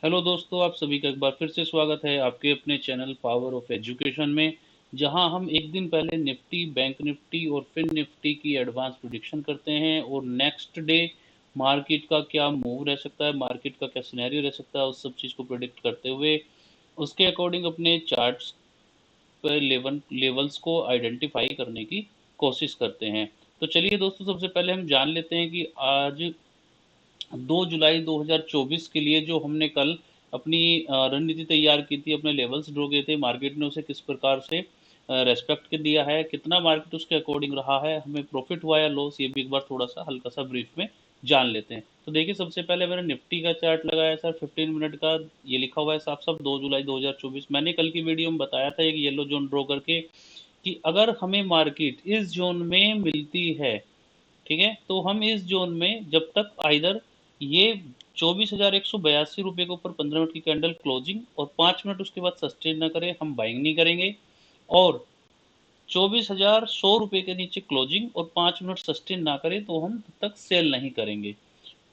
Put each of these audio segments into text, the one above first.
Hello दोस्तों, आप सभी का एक बार फिर से स्वागत है आपके अपने चैनल पावर ऑफ एजुकेशन में। जहां हम एक दिन पहले निफ्टी, बैंक निफ्टी और फिन निफ्टी की एडवांस प्रिडिक्शन करते हैं और नेक्स्ट डे मार्केट का क्या मूव रह सकता है, मार्केट का क्या सिनेरियो रह सकता है, उस सब चीज़ को प्रिडिक्ट करते हुए उसके अकॉर्डिंग अपने चार्ट्स पर लेवल्स को आइडेंटिफाई करने की कोशिश करते हैं। तो चलिए दोस्तों, सबसे पहले हम जान लेते हैं कि आज 2 जुलाई 2024 के लिए जो हमने कल अपनी रणनीति तैयार की थी, अपने लेवल्स ड्रॉ किए थे, मार्केट ने उसे किस प्रकार से रेस्पेक्ट दिया है, कितना मार्केट उसके अकॉर्डिंग रहा है, हमें प्रॉफिट हुआ या लॉस, ये भी एक बार थोड़ा सा हल्का सा ब्रीफ में जान लेते हैं। तो देखिए, सबसे पहले मैंने निफ्टी का चार्ट लगाया सर 15 मिनट का। ये लिखा हुआ है साफ साफ 2 जुलाई 2024। मैंने कल की वीडियो में बताया था एक येलो जोन ड्रॉ करके कि अगर हमें मार्केट इस जोन में मिलती है, ठीक है, तो हम इस जोन में जब तक आइदर ये 24,182 रुपये के ऊपर 15 मिनट की कैंडल क्लोजिंग और 5 मिनट उसके बाद सस्टेन ना करे, हम बाइंग नहीं करेंगे। और 24,100 रुपये के नीचे क्लोजिंग और 5 मिनट सस्टेन ना करे तो हम तब तक सेल नहीं करेंगे।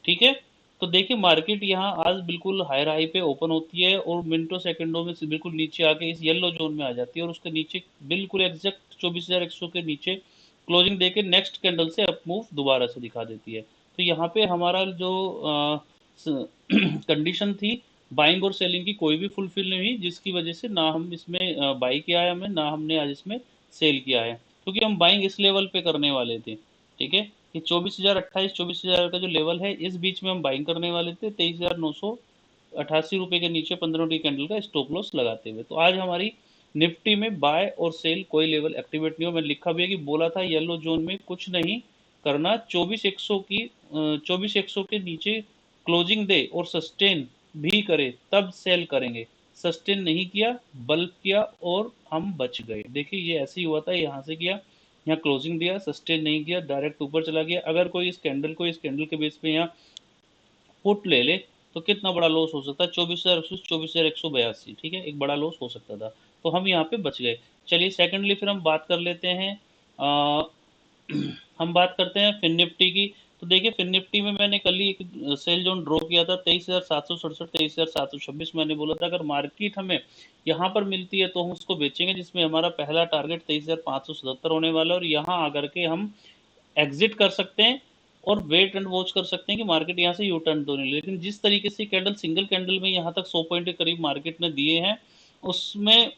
ठीक है। तो देखिए, मार्केट यहाँ आज बिल्कुल हायर हाई पे ओपन होती है और मिनटों सेकंडों में से बिल्कुल नीचे आके इस येलो जोन में आ जाती है और उसके नीचे बिल्कुल एग्जैक्ट 24,100 के नीचे क्लोजिंग देके नेक्स्ट कैंडल से अप मूव दोबारा से दिखा देती है। तो यहाँ पे हमारा जो कंडीशन थी बाइंग और सेलिंग की, कोई भी फुलफिल नहीं हुई, जिसकी वजह से ना हम इसमें बाई किया है हमने, ना हमने आज इसमें सेल किया है, क्योंकि हम बाइंग इस लेवल पे करने वाले थे। ठीक है, ये 24,028 24,000 का जो लेवल है, इस बीच में हम बाइंग करने वाले थे 23,988 रुपये के नीचे 15 की कैंडल का स्टॉप लॉस लगाते हुए। तो आज हमारी निफ्टी में बाय और सेल कोई लेवल एक्टिवेट नहीं हो। मैं लिखा भी है कि बोला था येलो जोन में कुछ नहीं करना, 24,100 के नीचे क्लोजिंग दे और सस्टेन भी करे तब सेल करेंगे। सस्टेन नहीं किया, बल्क किया और हम बच गए। देखिए, ये ऐसे ही हुआ था, यहाँ से किया, यहाँ क्लोजिंग दिया, सस्टेन नहीं किया, डायरेक्ट ऊपर चला गया। अगर कोई इस कैंडल के बेस पे यहाँ पुट ले ले तो कितना बड़ा लॉस हो सकता है, 24,182। ठीक है, एक बड़ा लॉस हो सकता था, तो हम यहाँ पे बच गए। चलिए, सेकंडली फिर हम बात कर लेते हैं, हम बात करते हैं फिन निफ्टी की। तो देखिए, फिन निफ्टी में मैंने कल ही एक सेल जोन ड्रॉ किया था 23,767 23,726। मैंने बोला था अगर मार्केट हमें यहाँ पर मिलती है तो हम उसको बेचेंगे, जिसमें हमारा पहला टारगेट 23,577 होने वाला है और यहाँ आकर के हम एग्जिट कर सकते हैं और वेट एंड वॉच कर सकते हैं कि मार्केट यहाँ से यू टर्न तो नहीं। लेकिन जिस तरीके से कैंडल सिंगल कैंडल में यहाँ तक 100 पॉइंट के करीब मार्केट ने दिए हैं, उसमें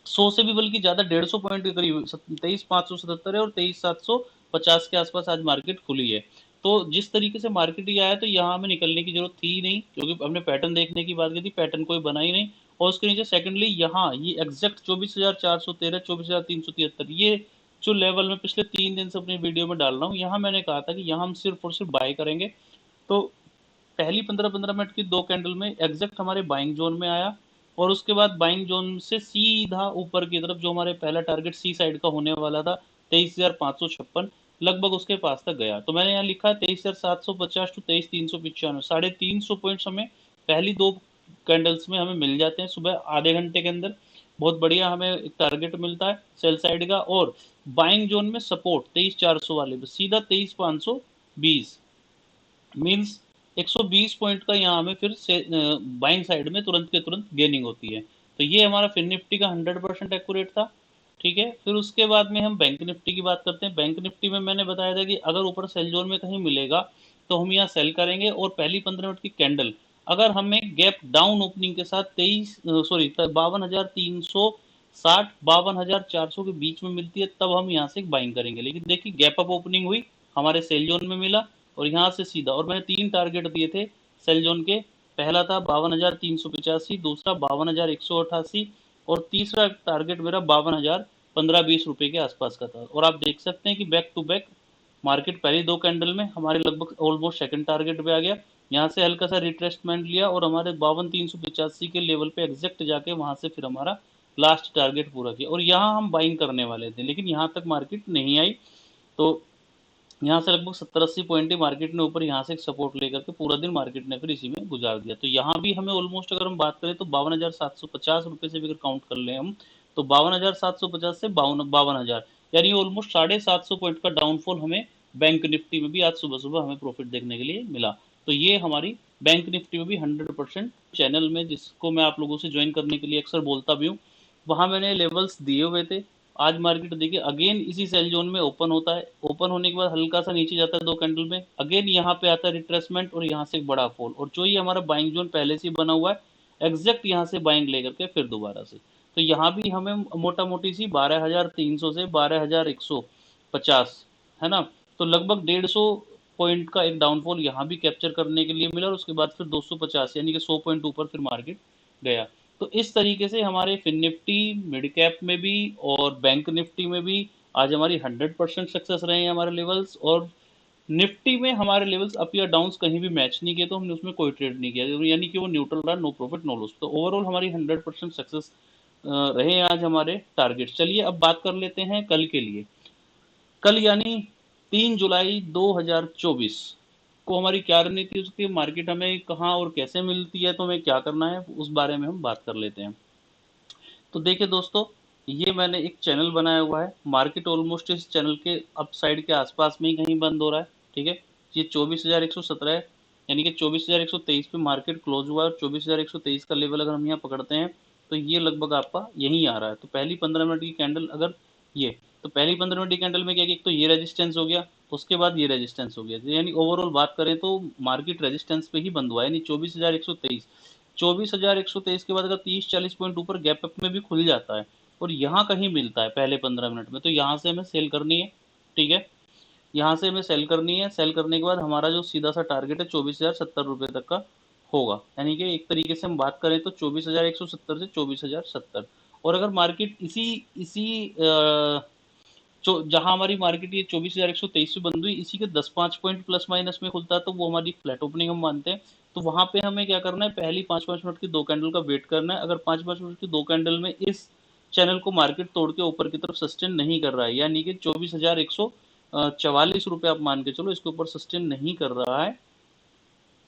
100 से भी बल्कि ज्यादा 150 पॉइंट के करीब 23,577 है और 23,750 के आसपास आज मार्केट खुली है। तो जिस तरीके से मार्केट ही आया, तो यहाँ हमें निकलने की जरूरत थी नहीं, क्योंकि हमने पैटर्न देखने की बात की थी, पैटर्न कोई बना ही नहीं। और उसके नीचे सेकंडली यहाँ ये एग्जैक्ट 24,413 24,373, ये जो लेवल में पिछले 3 दिन से अपनी वीडियो में डाल रहा हूँ, यहाँ मैंने कहा था कि यहाँ हम सिर्फ और सिर्फ बाय करेंगे। तो पहली 15-15 मिनट की दो कैंडल में एग्जैक्ट हमारे बाइंग जोन में आया और उसके बाद बाइंग जोन से सीधा ऊपर की तरफ जो हमारे पहला टारगेट सी साइड का होने वाला था 23,556, लगभग उसके पास तक गया। तो मैंने यहाँ लिखा है 23,750 टू 23,395, 350 पॉइंट्स हमें पहली दो कैंडल्स में हमें मिल जाते हैं सुबह आधे घंटे के अंदर। बहुत बढ़िया हमें एक टारगेट मिलता है सेल साइड का। और बाइंग जोन में सपोर्ट 23,400 वाले पे सीधा 23,520, मीन्स 120 पॉइंट का यहाँ हमें फिर से बाइंग साइड में तुरंत के तुरंत गेनिंग होती है। तो ये हमारा फिन निफ्टी का 100% एक्यूरेट था। ठीक है, फिर उसके बाद में हम बैंक निफ्टी की बात करते हैं। बैंक निफ्टी में मैंने बताया था कि अगर ऊपर सेल जोन में कहीं मिलेगा तो हम यहाँ सेल करेंगे और पहली 15 मिनट की कैंडल अगर हमें गैप डाउन ओपनिंग के साथ 52,360 52,400 के बीच में मिलती है, तब हम यहाँ से बाइंग करेंगे। लेकिन देखिए, गैप अप ओपनिंग हुई, हमारे सेल जोन में मिला और यहाँ से सीधा, और मैंने 3 टारगेट दिए थे सेल जोन के। पहला था 52,385, दूसरा 52,188 और तीसरा टारगेट मेरा 52,015-20 रुपए के आसपास का था। और आप देख सकते हैं कि बैक टू बैक मार्केट पहली दो कैंडल में हमारे लगभग ऑलमोस्ट सेकंड टारगेट पे आ गया। यहाँ से हल्का सा रिट्रेसमेंट लिया और हमारे 52,385 के लेवल पे एग्जैक्ट जाके वहां से फिर हमारा लास्ट टारगेट पूरा किया और यहाँ हम बाइंग करने वाले थे, लेकिन यहाँ तक मार्केट नहीं आई। तो यहाँ से लगभग 70-80 पॉइंट ही मार्केट ने ऊपर यहाँ से सपोर्ट लेकर के पूरा दिन मार्केट ने फिर इसी में गुजार दिया। तो यहाँ भी हमें ऑलमोस्ट अगर हम बात करें तो 52,750 रुपये से भी अगर काउंट कर लें हम, तो 52,750 से 52,000, यानी ऑलमोस्ट 750 पॉइंट का डाउनफॉल हमें बैंक निफ्टी में भी आज सुबह सुबह हमें प्रॉफिट देखने के लिए मिला। तो ये हमारी बैंक निफ्टी में भी 100% चैनल में, जिसको मैं आप लोगों से ज्वाइन करने के लिए अक्सर बोलता भी हूँ, वहाँ मैंने लेवल्स दिए हुए थे। आज मार्केट देखिए अगेन इसी सेल जोन में ओपन होता है, ओपन होने के बाद हल्का सा नीचे जाता है 2 कैंडल में, अगेन यहाँ पे आता है रिट्रेसमेंट और यहाँ से एक बड़ा फॉल, और जो ये हमारा बाइंग जोन पहले से बना हुआ है एग्जैक्ट यहाँ से बाइंग लेकर के फिर दोबारा से, तो यहाँ भी हमें मोटा मोटी सी 12,300 से 12,150 है ना, तो लगभग 150 पॉइंट का एक डाउनफॉल यहाँ भी कैप्चर करने के लिए मिला, और उसके बाद फिर 250 यानी कि 100 पॉइंट ऊपर फिर मार्केट गया। तो इस तरीके से हमारे फिन निफ्टी, मिड कैप में भी और बैंक निफ्टी में भी आज हमारी 100% सक्सेस रहे हैं हमारे लेवल्स, और निफ्टी में हमारे लेवल्स अप या डाउन कहीं भी मैच नहीं किए, तो हमने उसमें कोई ट्रेड नहीं किया, यानी कि वो न्यूट्रल रहा, नो प्रॉफिट नो लॉस। तो ओवरऑल हमारी 100% सक्सेस रहे आज हमारे टारगेट। चलिए अब बात कर लेते हैं कल के लिए। कल यानी 3 जुलाई 2024 को हमारी क्या रणनीति, उसकी मार्केट हमें कहाँ और कैसे मिलती है, तो हमें क्या करना है उस बारे में हम बात कर लेते हैं। तो देखिए दोस्तों, ये मैंने एक चैनल बनाया हुआ है, मार्केट ऑलमोस्ट इस चैनल के अप साइड के आसपास में ही कहीं बंद हो रहा है, ठीक है। ये 24,117 है, यानी कि 24,123 पे मार्केट क्लोज हुआ है, और 24,123 का लेवल अगर हम यहाँ पकड़ते हैं तो ये लगभग आपका यहीं आ रहा है। तो पहली 15 मिनट की कैंडल अगर ये, तो पहली 15 मिनट की कैंडल में क्या कि एक तो ये रेजिस्टेंस हो गया, उसके बाद ये रेजिस्टेंस हो गया, यानी ओवरऑल बात करें तो मार्केट रेजिस्टेंस पे ही बंद हुआ है, यानी 24,123, 24,123 के बाद अगर 30-40 पॉइंट ऊपर गैप अप में भी खुल जाता है और यहाँ कहीं मिलता है पहले 15 मिनट में, तो यहाँ से हमें सेल करनी है, ठीक है। यहाँ से हमें सेल करनी है, सेल करने के बाद हमारा जो सीधा सा टारगेट है 24,070 रुपये तक का होगा, यानी कि एक तरीके से हम बात करें तो 24,170 से 24,070। और अगर मार्केट इसी इसी जहां हमारी मार्केट ये 24,123 पे बंद हुई, इसी के 10-5 पॉइंट प्लस माइनस में खुलता है, तो वो हमारी फ्लैट ओपनिंग हम मानते हैं। तो वहां पे हमें क्या करना है, पहली 5-5 मिनट की 2 कैंडल का वेट करना है। अगर 5-5 मिनट की 2 कैंडल में इस चैनल को मार्केट तोड़ के ऊपर की तरफ सस्टेन नहीं कर रहा है, यानी कि 24,144 रुपये आप मान के चलो इसके ऊपर सस्टेन नहीं कर रहा है,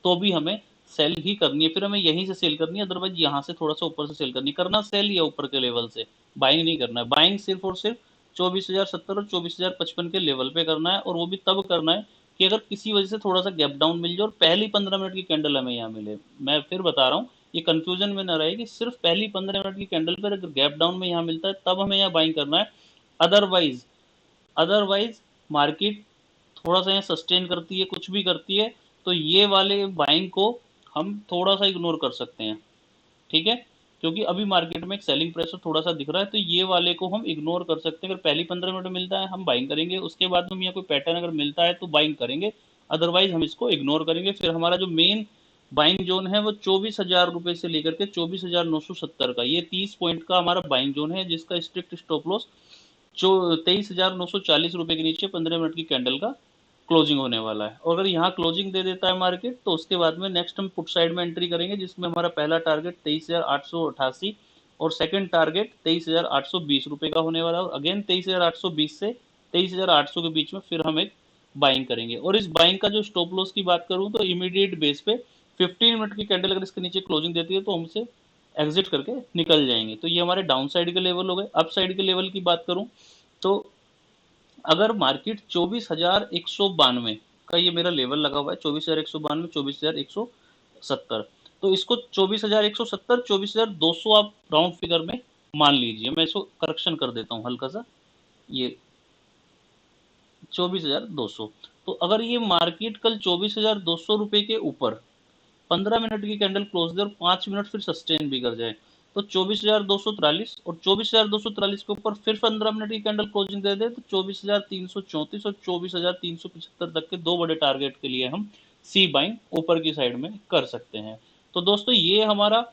तो भी हमें सेल ही करनी है, फिर हमें यहीं से सेल करनी है, अदरवाइज यहाँ से थोड़ा सा ऊपर से सेल करनी, करना सेल या ऊपर के लेवल से, बाइंग नहीं करना है। बाइंग सिर्फ और सिर्फ 24,070 और 24,055 के लेवल पे करना है, और वो भी तब करना है कि अगर किसी वजह से थोड़ा सा गैप डाउन मिल जाए और पहली 15 मिनट की कैंडल हमें यहाँ मिले। मैं फिर बता रहा हूँ, ये कंफ्यूजन में ना रहे कि सिर्फ पहली 15 मिनट की कैंडल पर अगर गैप डाउन में यहाँ मिलता है तब हमें यहाँ बाइंग करना है। अदरवाइज अदरवाइज मार्केट थोड़ा सा यहाँ सस्टेन करती है, कुछ भी करती है, तो ये वाले बाइंग को हम थोड़ा सा इग्नोर कर सकते हैं, ठीक है। क्योंकि अभी मार्केट में एक सेलिंग प्रेशर थोड़ा सा दिख रहा है, तो ये वाले को हम इग्नोर कर सकते हैं। अगर पहली 15 मिनट मिलता है हम बाइंग करेंगे, उसके बाद में यहाँ कोई पैटर्न अगर मिलता है तो बाइंग करेंगे, अदरवाइज हम इसको इग्नोर करेंगे। फिर हमारा जो मेन बाइंग जोन है वो 24,000 रुपये से लेकर के 24,970 का, ये 30 पॉइंट का हमारा बाइंग जोन है, जिसका स्ट्रिक्ट स्टॉप लॉस जो 23,940 रुपये के नीचे 15 मिनट की कैंडल का क्लोजिंग होने वाला है। और अगर यहाँ क्लोजिंग दे देता है मार्केट, तो उसके बाद में नेक्स्ट हम पुट साइड में एंट्री करेंगे, जिसमें हमारा पहला टारगेट 23,888 और सेकंड टारगेट 23,820 रुपये का होने वाला है। और अगेन 23,820 से 23,800 के बीच में फिर हम एक बाइंग करेंगे। और इस बाइंग का जो स्टॉप लॉस की बात करूं तो इमीडिएट बेस पे 15 मिनट की कैंडल अगर इसके नीचे क्लोजिंग देती है तो हमसे एग्जिट करके निकल जाएंगे। तो ये हमारे डाउन साइड के लेवल हो गए। अप साइड के लेवल की बात करूं तो अगर मार्केट 24,192 का ये मेरा लेवल लगा हुआ है, 24,192, 24,170, तो इसको 24,170, 24,200 आप राउंड फिगर में मान लीजिए। मैं इसको करेक्शन कर देता हूँ हल्का सा, ये 24,200। तो अगर ये मार्केट कल 24,200 रुपये के ऊपर 15 मिनट की कैंडल क्लोज दे और 5 मिनट फिर सस्टेन भी कर जाए, तो 24,243 और 24,243 के ऊपर फिर 15 मिनट की कैंडल क्लोजिंग दे दे, तो 24,334 और 24,375 तक के दो बड़े टारगेट के लिए हम सी बाइंग ऊपर की साइड में कर सकते हैं। तो दोस्तों ये हमारा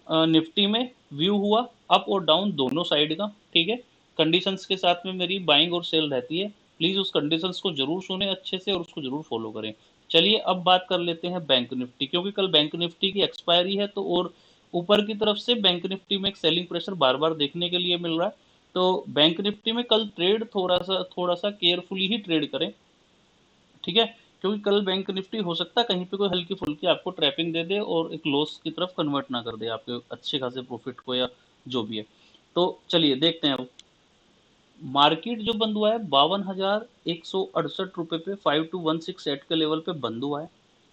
निफ्टी में व्यू हुआ अप और डाउन दोनों साइड का, ठीक है। कंडीशंस के साथ में मेरी बाइंग और सेल रहती है, प्लीज उस कंडीशंस को जरूर सुने अच्छे से और उसको जरूर फॉलो करें। चलिए अब बात कर लेते हैं बैंक निफ्टी, क्योंकि कल बैंक निफ्टी की एक्सपायरी है, तो और ऊपर की तरफ से बैंक निफ्टी में एक सेलिंग प्रेशर बार बार देखने के लिए मिल रहा है। तो बैंक निफ्टी में कल ट्रेड थोड़ा सा केयरफुली ही ट्रेड करें, ठीक है। क्योंकि कल बैंक निफ्टी हो सकता है कहीं पे कोई हल्की फुल्की आपको ट्रैपिंग दे दे और एक लॉस की तरफ कन्वर्ट ना कर दे आपके अच्छे खासे प्रॉफिट को, या जो भी है। तो चलिए देखते हैं अब मार्केट जो बंद हुआ है 52,168 रुपये पे 52,168 के लेवल पे बंद हुआ है,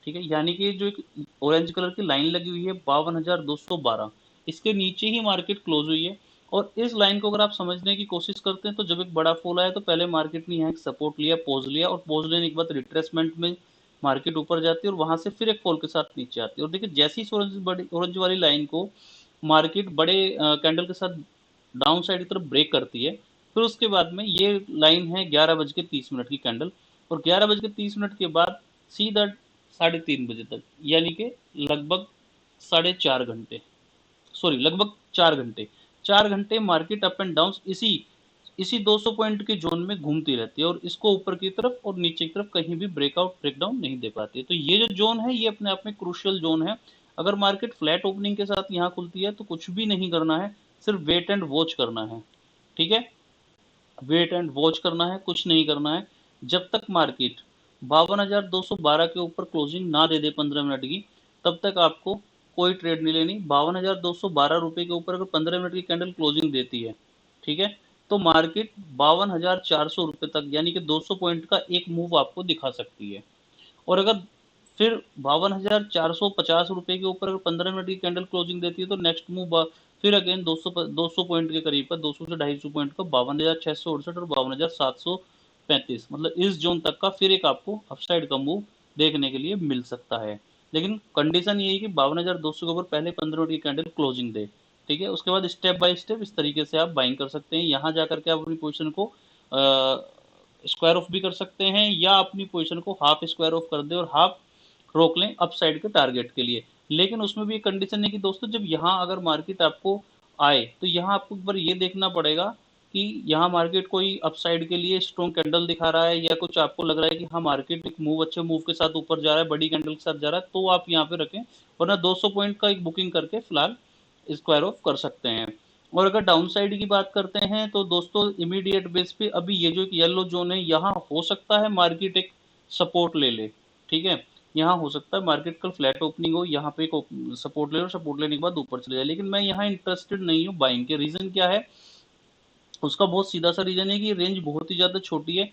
ठीक है, यानी कि जो एक ऑरेंज कलर की लाइन लगी हुई है 52,212, इसके नीचे ही मार्केट क्लोज हुई है। और इस लाइन को अगर आप समझने की कोशिश करते हैं तो जब एक बड़ा फॉल आया तो पहले मार्केट ने यहाँ एक सपोर्ट लिया, पॉज लिया, और पॉज लेने के बाद रिट्रेसमेंट में मार्केट ऊपर जाती है और वहां से फिर एक फॉल के साथ नीचे आती है। और देखिए जैसी इस ऑरेंज वाली लाइन को मार्केट बड़े कैंडल के साथ डाउन साइड की तरफ ब्रेक करती है, फिर उसके बाद में ये लाइन है 11:30 की कैंडल, और 11:30 के बाद सीधा 3:30 तक, यानी कि लगभग 4.5 घंटे, सॉरी लगभग 4 घंटे, 4 घंटे मार्केट अप एंड डाउन इसी इसी 200 पॉइंट के जोन में घूमती रहती है, और इसको ऊपर की तरफ और नीचे की तरफ कहीं भी ब्रेकआउट ब्रेकडाउन नहीं दे पाती है। तो ये जो जोन है ये अपने आप में क्रूशियल जोन है। अगर मार्केट फ्लैट ओपनिंग के साथ यहाँ खुलती है तो कुछ भी नहीं करना है, सिर्फ वेट एंड वॉच करना है। ठीक है, वेट एंड वॉच करना है, कुछ नहीं करना है। जब तक मार्केट 52,212 के ऊपर क्लोजिंग ना दे दे 15 मिनट की, तब तक आपको कोई ट्रेड नहीं लेनी। 52,212 रुपए के ऊपर अगर 15 मिनट की कैंडल क्लोजिंग देती है, ठीक है, तो मार्केट 52,400 रुपए तक, यानी कि 200 पॉइंट का एक मूव आपको दिखा सकती है। और अगर फिर 52,450 रुपए के ऊपर अगर 15 मिनट की कैंडल क्लोजिंग देती है तो नेक्स्ट मूव फिर अगेन 200 पॉइंट के करीब का, 200 से 250 पॉइंट का 52,668 और 52,735, मतलब इस जोन तक का फिर एक आपको अपसाइड का मूव देखने के लिए मिल सकता है। लेकिन कंडीशन ये है कि 52,200 के ऊपर पहले 15 मिनट की कैंडल क्लोजिंग दे। ठीक है, उसके बाद स्टेप बाय स्टेप इस तरीके से आप बाइंग कर सकते हैं। यहाँ जाकर के आप अपनी पोजिशन को स्क्वायर ऑफ भी कर सकते हैं, या अपनी पोजीशन को हाफ स्क्वायर ऑफ कर दे और हाफ रोक लें अप साइड के टारगेट के लिए। लेकिन उसमें भी एक कंडीशन है कि दोस्तों जब यहाँ अगर मार्केट आपको आए तो यहाँ आपको एक बार ये देखना पड़ेगा कि यहाँ मार्केट कोई अपसाइड के लिए स्ट्रॉन्ग कैंडल दिखा रहा है, या कुछ आपको लग रहा है कि हाँ मार्केट एक मूव अच्छे मूव के साथ ऊपर जा रहा है, बड़ी कैंडल के साथ जा रहा है, तो आप यहाँ पे रखें, वरना 200 पॉइंट का एक बुकिंग करके फिलहाल स्क्वायर ऑफ कर सकते हैं। और अगर डाउन साइड की बात करते हैं तो दोस्तों इमीडिएट बेस पे अभी ये जो एक येलो जोन है यहाँ हो सकता है मार्केट एक सपोर्ट ले ले। ठीक है, यहाँ हो सकता है मार्केट कल फ्लैट ओपनिंग हो, यहाँ पे एक सपोर्ट ले और सपोर्ट लेने के बाद ऊपर चले जाए, लेकिन मैं यहाँ इंटरेस्टेड नहीं हूँ बाइंग के। रीजन क्या है, उसका बहुत सीधा सा रीजन है कि रेंज बहुत ही ज्यादा छोटी है।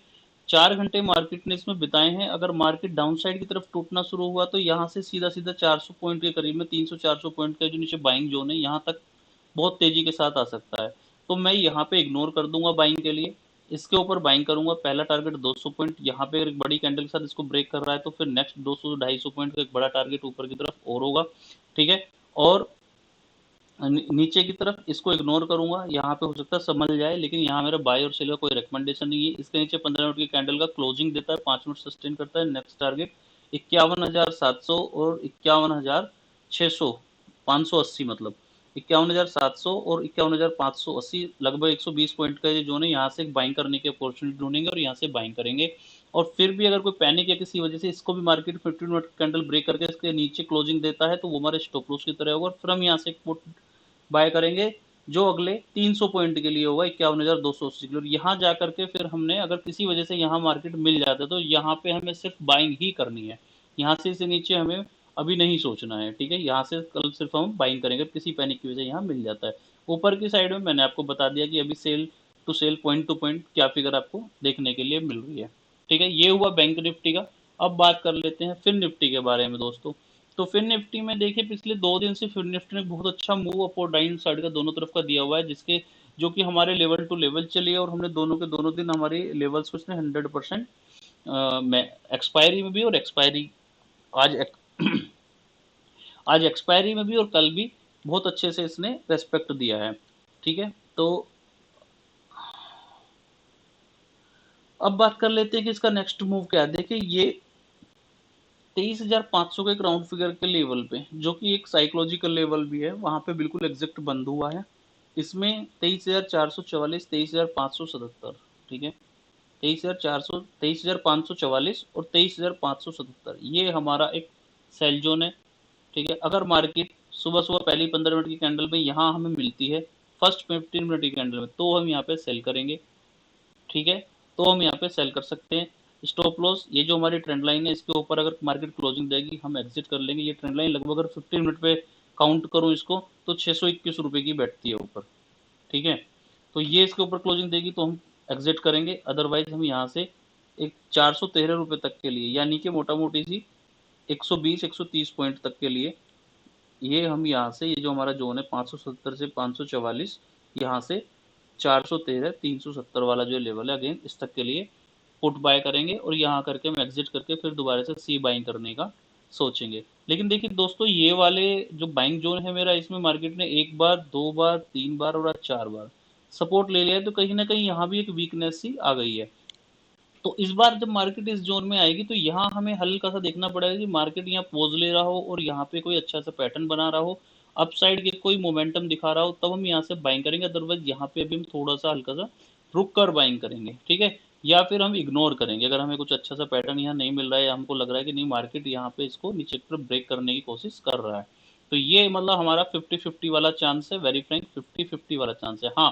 4 घंटे मार्केट ने इसमें बिताए हैं, अगर मार्केट डाउन साइड की तरफ टूटना शुरू हुआ तो यहाँ से सीधा सीधा 400 पॉइंट के करीब में, 300-400 पॉइंट का जो नीचे बाइंग जोन है यहाँ तक बहुत तेजी के साथ आ सकता है। तो मैं यहाँ पे इग्नोर कर दूंगा बाइंग के लिए, इसके ऊपर बाइंग करूंगा। पहला टारगेट 200 पॉइंट, यहाँ पे अगर एक बड़ी कैंडल के साथ इसको ब्रेक कर रहा है तो फिर नेक्स्ट 200-250 पॉइंट का एक बड़ा टारगेट ऊपर की तरफ और होगा। ठीक है, और नीचे की तरफ इसको इग्नोर करूंगा, यहाँ पे हो सकता है संभल जाए, लेकिन यहाँ मेरा बाय और सेल का कोई रिकमेंडेशन नहीं है। इसके नीचे 15 मिनट की कैंडल का क्लोजिंग देता है, 5 मिनट सस्टेन करता है, नेक्स्ट टारगेट 51,700 और 51,600, 580, मतलब 51,700 और 51,580, लगभग 120 पॉइंट का ये जोन है। यहाँ से बाइंग करने की अपॉर्चुनिटी ढूंढेंगे और यहाँ से बाइंग करेंगे। और फिर भी अगर कोई पैनिक या किसी वजह से इसको भी मार्केट 15 मिनट कैंडल ब्रेक करके इसके नीचे क्लोजिंग देता है तो वो हमारे स्टॉप लॉस की तरह होगा, और फिर हम यहाँ से बाय करेंगे जो अगले 300 पॉइंट के लिए होगा 51,280 के लिए। यहाँ जाकर के फिर हमने अगर किसी वजह से यहाँ मार्केट मिल जाता है तो यहाँ पे हमें सिर्फ बाइंग ही करनी है, यहाँ से इसे नीचे हमें अभी नहीं सोचना है। ठीक है, यहाँ से कल सिर्फ हम बाइंग करेंगे, किसी पैनिक की वजह से यहाँ मिल जाता है। ऊपर की साइड में मैंने आपको बता दिया कि अभी sale to sale, point to point क्या फिगर आपको देखने के लिए मिल रही है। ठीक है, ये हुआ बैंक निफ्टी का। अब बात कर लेते हैं फिर निफ्टी के बारे में दोस्तों। तो फिर निफ्टी में देखिए पिछले 2 दिन से फिर निफ्टी ने बहुत अच्छा मूव अप और डाउन साइड का दोनों तरफ का दिया हुआ है, जिसके जो कि हमारे लेवल टू लेवल चली है, और हमने दोनों के दोनों दिन हमारे लेवल्स को इसने 100% में एक्सपायरी में भी और एक्सपायरी आज आज एक्सपायरी में भी और कल भी बहुत अच्छे से इसने रेस्पेक्ट दिया है। ठीक है, तो अब बात कर लेते हैं कि इसका नेक्स्ट मूव क्या है। देखिए ये 23,500 के ग्राउंड फिगर के लेवल पे, जो कि एक साइकोलॉजिकल लेवल भी है, वहां पे बिल्कुल एग्जैक्ट बंद हुआ है। इसमें 23,444, 23,577, ठीक है, 23,544 और 23,577 ये हमारा एक सेल जोन है। ठीक है, अगर मार्केट सुबह सुबह पहली 15 मिनट की कैंडल में यहाँ हमें मिलती है फर्स्ट 15 मिनट की कैंडल में, तो हम यहाँ पे सेल करेंगे। ठीक है, तो हम यहाँ पे सेल कर सकते हैं। स्टॉप लॉस ये जो हमारी ट्रेंड लाइन है इसके ऊपर अगर मार्केट क्लोजिंग देगी हम एग्जिट कर लेंगे। ये ट्रेंड लाइन लगभग अगर 15 मिनट पे काउंट करूँ इसको तो 621 रुपए की बैठती है ऊपर। ठीक है, तो ये इसके ऊपर क्लोजिंग देगी तो हम एग्जिट करेंगे, अदरवाइज हम यहाँ से एक 413 रुपए तक के लिए, यानी कि मोटा मोटी सी 120 130 पॉइंट तक के लिए ये हम यहाँ से, ये जो हमारा जोन है 570 से 544, यहाँ से 413 370 वाला जो लेवल है अगेन इस तक के लिए पुट बाय करेंगे और यहाँ करके हम एग्जिट करके फिर दोबारा से सी बाइंग करने का सोचेंगे। लेकिन देखिए दोस्तों, ये वाले जो बाइंग जोन है मेरा, इसमें मार्केट ने एक बार, दो बार, तीन बार और आज चार बार सपोर्ट ले लिया है, तो कहीं ना कहीं यहाँ भी एक वीकनेस सी आ गई है। तो इस बार जब मार्केट इस जोन में आएगी तो यहाँ हमें हल्का सा देखना पड़ेगा कि मार्केट यहाँ पोज ले रहा हो और यहाँ पे कोई अच्छा सा पैटर्न बना रहा हो, अपसाइड के कोई मोमेंटम दिखा रहा हो, तब हम यहाँ से बाइंग करेंगे। अदरवाइज यहाँ पे भी हम थोड़ा सा हल्का सा रुक कर बाइंग करेंगे, ठीक है। या फिर हम इग्नोर करेंगे अगर हमें कुछ अच्छा सा पैटर्न यहाँ नहीं मिल रहा है या हमको लग रहा है कि नहीं मार्केट यहाँ पे इसको नीचे की तरफ ब्रेक करने की कोशिश कर रहा है। तो ये मतलब हमारा 50-50 वाला चांस है, वेरी फ्रैंक 50-50 वाला चांस है। हाँ,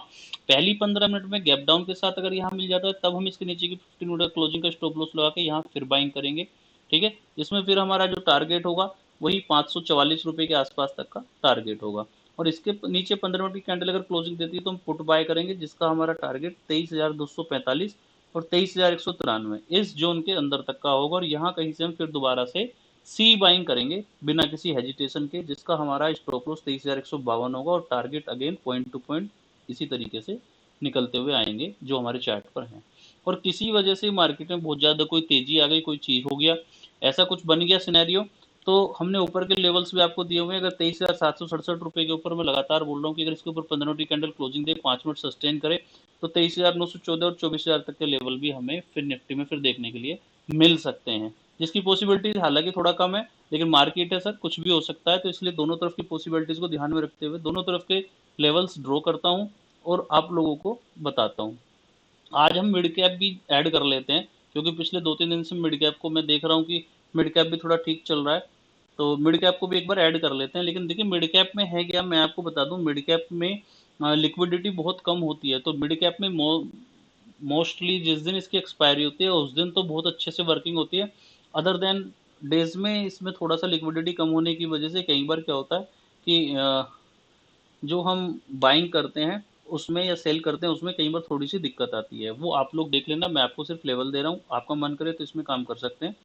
पहली 15 मिनट में गैप डाउन के साथ अगर यहाँ मिल जाता है तब हम इसके नीचे की 15 मिनट क्लोजिंग का स्टॉप लॉस लगा के यहाँ फिर बाइंग करेंगे, ठीक है। इसमें फिर हमारा जो टारगेट होगा वही 544 रुपये के आसपास तक का टारगेट होगा। और इसके नीचे 15 मिनट की कैंडल अगर क्लोजिंग देती है तो हम पुट बाय करेंगे, जिसका हमारा टारगेट 23,245 और 23,193 इस जोन के अंदर तक का होगा। और यहाँ कहीं से हम फिर दोबारा से सी बाइंग करेंगे बिना किसी हेजिटेशन के, जिसका हमारा स्टॉप लॉस 23,152 होगा और target again point to point इसी तरीके से निकलते हुए आएंगे जो हमारे चार्ट पर हैं। और किसी वजह से मार्केट में बहुत ज़्यादा कोई तेजी आ गई, कोई चीज़ हो गया, ऐसा कुछ बन गया सिनेरियो, तो हमने ऊपर के लेवल्स भी आपको दिए हुए हैं। अगर 23,767 के ऊपर मैं लगातार बोल रहा हूँ कि अगर इसके ऊपर 15 मिनट की कैंडल क्लोजिंग दे, 5 मिनट सस्टेन करे, तो 23,914 और 24,000 तक के लेवल भी हमें फिर निफ्टी में फिर देखने के लिए मिल सकते हैं, जिसकी पॉसिबिलिटीज हालांकि थोड़ा कम है, लेकिन मार्केट है सर, कुछ भी हो सकता है। तो इसलिए दोनों तरफ की पॉसिबिलिटीज को ध्यान में रखते हुए दोनों तरफ के लेवल्स ड्रॉ करता हूँ और आप लोगों को बताता हूँ। आज हम मिड कैप भी ऐड कर लेते हैं, क्योंकि पिछले 2-3 दिन से मिड कैप को मैं देख रहा हूँ कि मिड कैप भी थोड़ा ठीक चल रहा है, तो मिड कैप को भी एक बार ऐड कर लेते हैं। लेकिन देखिए मिड कैप में है क्या, मैं आपको बता दूं, मिड कैप में लिक्विडिटी बहुत कम होती है। तो मिड कैप में मोस्टली जिस दिन इसकी एक्सपायरी होती है उस दिन तो बहुत अच्छे से वर्किंग होती है। अदर देन डेज में इसमें थोड़ा सा लिक्विडिटी कम होने की वजह से कई बार क्या होता है कि जो हम बाइंग करते हैं उसमें या सेल करते हैं उसमें कई बार थोड़ी सी दिक्कत आती है, वो आप लोग देख लेना, मैं आपको सिर्फ लेवल दे रहा हूँ, आपका मन करे तो इसमें काम कर सकते हैं।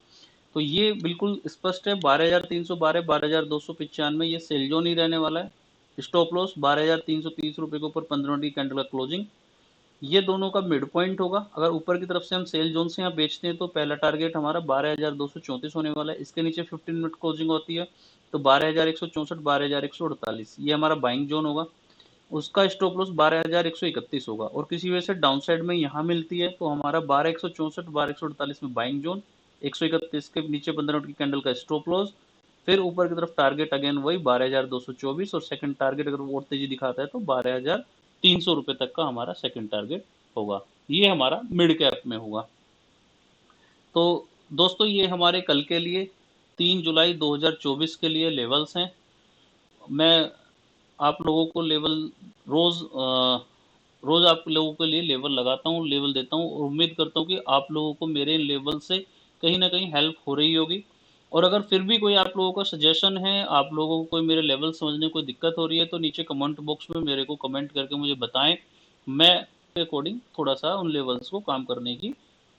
तो ये बिल्कुल स्पष्ट है, 12,312 12,295 ये सेल जोन ही रहने वाला है। स्टॉप लॉस 12,330 रुपये के ऊपर 15 मिनट की कैंडल का क्लोजिंग, ये दोनों का मिड पॉइंट होगा। अगर ऊपर की तरफ से हम सेल जोन से यहाँ बेचते हैं तो पहला टारगेट हमारा 12,234 होने वाला है, इसके नीचे 15 मिनट क्लोजिंग होती है तो 12,164 12,148 ये हमारा बाइंग जोन होगा। उसका स्टॉप लॉस 12,131 होगा। और किसी वजह से डाउन साइड में यहाँ मिलती है तो हमारा 12,164 12,148 में बाइंग जोन, 131 के नीचे 15 मिनट की कैंडल का स्टॉप लॉस, फिर ऊपर की तरफ टारगेट अगेन वही 12,224 और सेकंड टारगेट अगर और तेजी दिखाता है तो 12,300 रुपये तक का हमारा सेकंड टारगेट होगा। ये हमारा मिड कैप में होगा। तो दोस्तों ये हमारे कल के लिए 3 जुलाई 2024 के लिए लेवल्स हैं। मैं आप लोगों को लेवल रोज रोज आप लोगों के लिए लेवल लगाता हूँ, लेवल देता हूँ और उम्मीद करता हूँ कि आप लोगों को मेरे लेवल से कहीं ना कहीं हेल्प हो रही होगी। और अगर फिर भी कोई आप लोगों का सजेशन है, आप लोगों को कोई मेरे लेवल समझने में कोई दिक्कत हो रही है, तो नीचे कमेंट बॉक्स में मेरे को कमेंट करके मुझे बताएं, मैं अकॉर्डिंग थोड़ा सा उन लेवल्स को काम करने की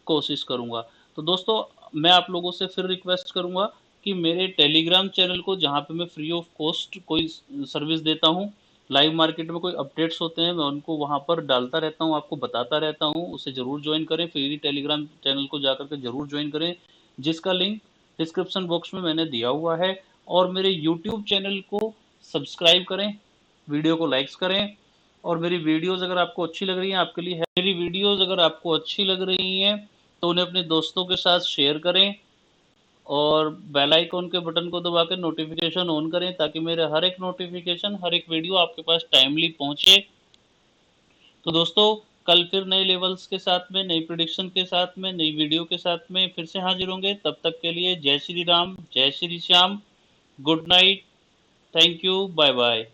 कोशिश करूँगा। तो दोस्तों मैं आप लोगों से फिर रिक्वेस्ट करूँगा कि मेरे टेलीग्राम चैनल को, जहाँ पे मैं फ्री ऑफ कॉस्ट कोई सर्विस देता हूँ, लाइव मार्केट में कोई अपडेट्स होते हैं मैं उनको वहाँ पर डालता रहता हूँ, आपको बताता रहता हूँ, उसे ज़रूर ज्वाइन करें, फ्री टेलीग्राम चैनल को जाकर के ज़रूर ज्वाइन करें, जिसका लिंक डिस्क्रिप्शन बॉक्स में मैंने दिया हुआ है। और मेरे यूट्यूब चैनल को सब्सक्राइब करें, वीडियो को लाइक्स करें, और मेरी वीडियोज़ अगर आपको अच्छी लग रही हैं, आपके लिए है, मेरी वीडियोज़ अगर आपको अच्छी लग रही हैं तो उन्हें अपने दोस्तों के साथ शेयर करें और बेल आइकॉन के बटन को दबा कर नोटिफिकेशन ऑन करें, ताकि मेरे हर एक नोटिफिकेशन, हर एक वीडियो आपके पास टाइमली पहुंचे। तो दोस्तों कल फिर नए लेवल्स के साथ में, नई प्रिडिक्शन के साथ में, नई वीडियो के साथ में फिर से हाजिर होंगे। तब तक के लिए जय श्री राम, जय Shri Shyam, good night, thank you, bye bye.